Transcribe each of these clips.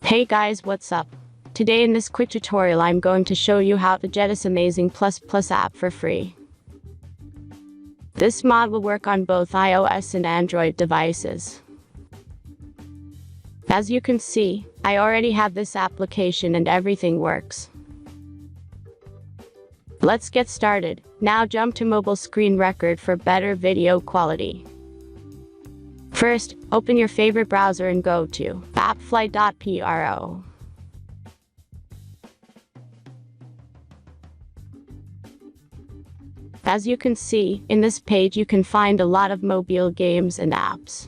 Hey guys, what's up? Today in this quick tutorial I'm going to show you how to get this amazing ++ app for free. This mod will work on both iOS and Android devices. As you can see, I already have this application and everything works. Let's get started. Now jump to mobile screen record for better video quality. First, open your favorite browser and go to appflight.pro. As you can see, in this page you can find a lot of mobile games and apps.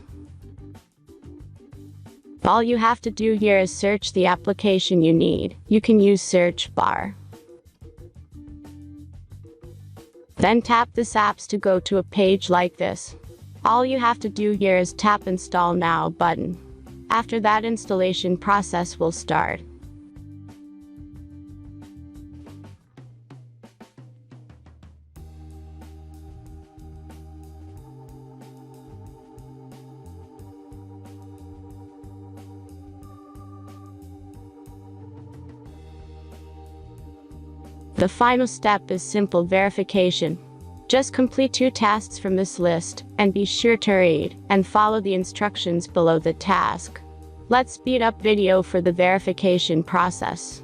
All you have to do here is search the application you need. You can use search bar. Then tap this apps to go to a page like this. All you have to do here is tap Install Now button. After that, installation process will start. The final step is simple verification. Just complete 2 tasks from this list, and be sure to read and follow the instructions below the task. Let's speed up video for the verification process.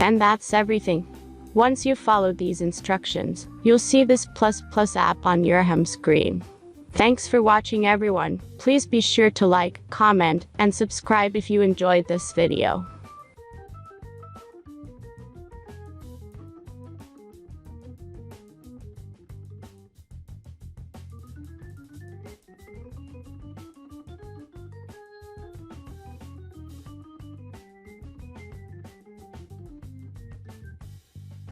And that's everything. Once you follow these instructions, you'll see this ++ app on your home screen. Thanks for watching everyone. Please be sure to like, comment, and subscribe if you enjoyed this video.